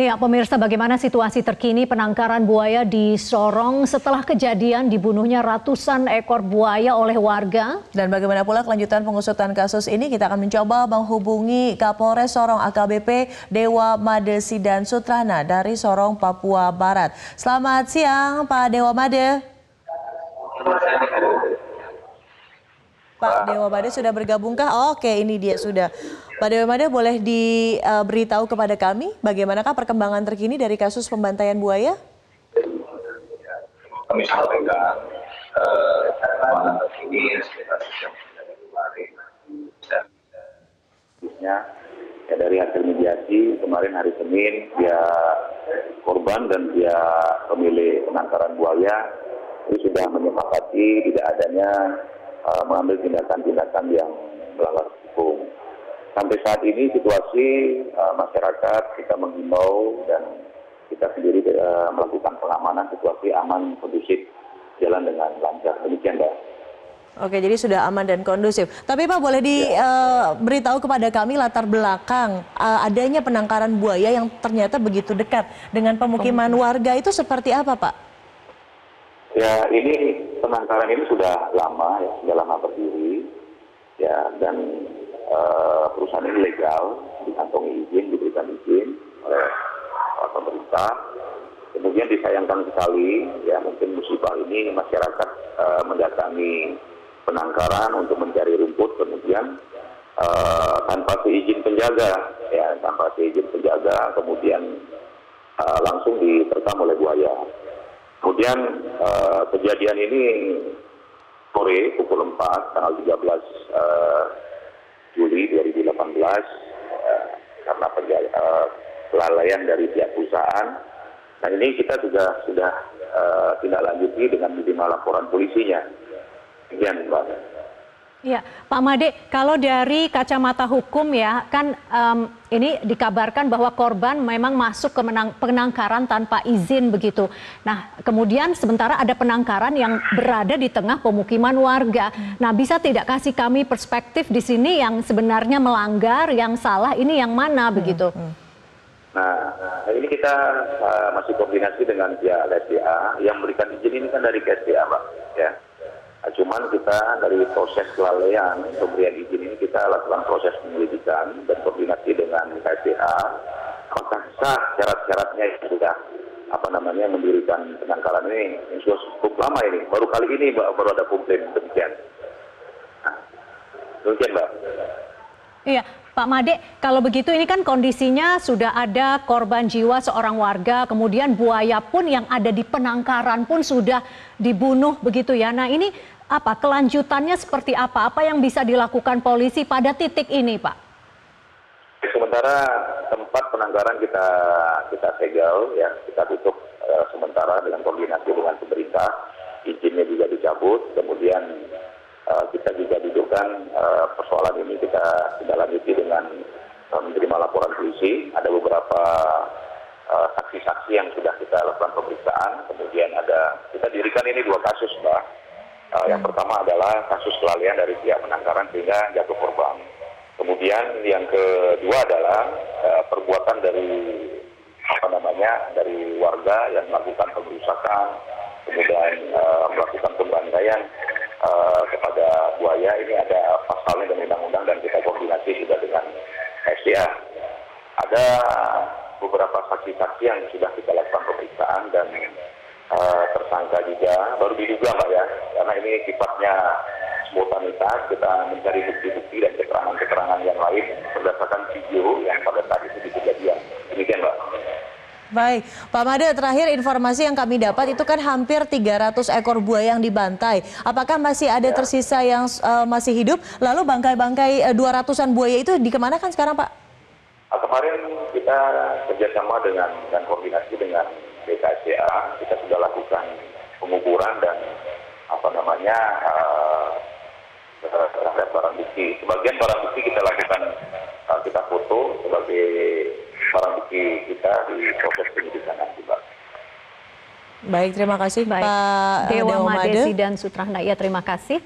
Ya, pemirsa, bagaimana situasi terkini penangkaran buaya di Sorong setelah kejadian dibunuhnya ratusan ekor buaya oleh warga? Dan bagaimana pula kelanjutan pengusutan kasus ini? Kita akan mencoba menghubungi Kapolres Sorong AKBP Dewa Made Sidan Sutrana dari Sorong, Papua Barat. Selamat siang, Pak Dewa Made. Pak Dewa Made sudah bergabungkah? Oke, ini dia sudah. Pak Dewa Made, boleh diberitahu kepada kami bagaimanakah perkembangan terkini dari kasus pembantaian buaya? Kami sampaikan perkembangan terkini sekitar jam 9 kemarin. Ya, dari hasil mediasi kemarin hari Senin, dia korban dan dia pemilik penangkaran buaya itu sudah menyepakati tidak adanya mengambil tindakan-tindakan yang melanggar hukum. Sampai saat ini situasi masyarakat kita menghimbau dan kita sendiri melakukan pengamanan, situasi aman, kondusif, jalan dengan lancar. Demikian, Mbak. Oke, jadi sudah aman dan kondusif. Tapi Pak, boleh diberitahu kepada kami latar belakang adanya penangkaran buaya yang ternyata begitu dekat dengan pemukiman warga itu seperti apa, Pak? Ya, ini penangkaran ini sudah lama, ya, sudah lama berdiri, ya, dan perusahaan ini legal, dikantongi izin, diberikan izin oleh pemerintah. Kemudian disayangkan sekali, ya, mungkin musibah ini masyarakat mendatangi penangkaran untuk mencari rumput, kemudian tanpa seizin penjaga, ya, tanpa seizin penjaga, kemudian langsung diterkam oleh buaya. Kemudian kejadian ini sore pukul 4 tanggal 13 Juli 2018 karena kelalaian dari pihak perusahaan. Nah, ini kita juga sudah tindak lanjuti dengan menerima laporan polisinya. Demikian, Mbak. Ya, Pak Made, kalau dari kacamata hukum ya, kan ini dikabarkan bahwa korban memang masuk ke penangkaran tanpa izin begitu. Nah, kemudian sementara ada penangkaran yang berada di tengah pemukiman warga. Nah, bisa tidak kasih kami perspektif di sini yang sebenarnya melanggar, yang salah ini yang mana begitu? Nah, ini kita masih koordinasi dengan pihak LSDA. Yang memberikan izin ini kan dari KSDA, Mbak. Ya. Cuman kita dari proses kelalaian pemberian izin ini kita lakukan proses penyelidikan dan koordinasi dengan KSDA. Apakah sah syarat-syaratnya yang sudah mendirikan penangkaran ini sudah cukup lama ini. Baru kali ini baru ada komplain demikian. Nah, demikian, Mbak. Iya, Pak Made, kalau begitu ini kan kondisinya sudah ada korban jiwa seorang warga, kemudian buaya pun yang ada di penangkaran pun sudah dibunuh begitu ya. Nah, ini apa kelanjutannya seperti apa? Apa yang bisa dilakukan polisi pada titik ini, Pak? Sementara tempat penangkaran kita segel, ya, kita tutup sementara dengan koordinasi dengan pemerintah, izinnya juga dicabut, kemudian kita juga dudukkan persoalan ini kita tidak lanjuti dengan menerima laporan polisi. Ada beberapa saksi-saksi yang sudah kita lakukan pemeriksaan. Kemudian kita dirikan ini 2 kasus, Mbak. Yang pertama adalah kasus kelalaian dari pihak penangkaran sehingga jatuh korban. Kemudian yang kedua adalah perbuatan dari warga yang melakukan pengerusakan, kemudian melakukan pembantaian kepada buaya. Ini ada pasalnya dan undang-undang dan kita koordinasi juga dengan SDA. Ada beberapa saksi-saksi yang sudah kita lakukan pemeriksaan dan tersangka juga baru diduga, Mbak, ya, karena ini sifatnya spontanitas. Kita mencari bukti-bukti dan keterangan-keterangan yang lain berdasarkan video yang pada saat itu kejadian. Demikian, Mbak. Baik, Pak Made, terakhir informasi yang kami dapat itu kan hampir 300 ekor buaya yang dibantai. Apakah masih ada tersisa yang masih hidup? Lalu bangkai-bangkai 200-an buaya itu dikemanakan sekarang, Pak? Kemarin kita kerjasama dan koordinasi dengan BKSDA, kita sudah lakukan penguburan dan terhadap barang bukti. Sebagian barang bukti kita lakukan, kita foto sebagai barang bukti kita di proses penyidikan nanti, Mbak. Baik, terima kasih, Pak Dewa Made Sidan Sutrana. Ya, terima kasih.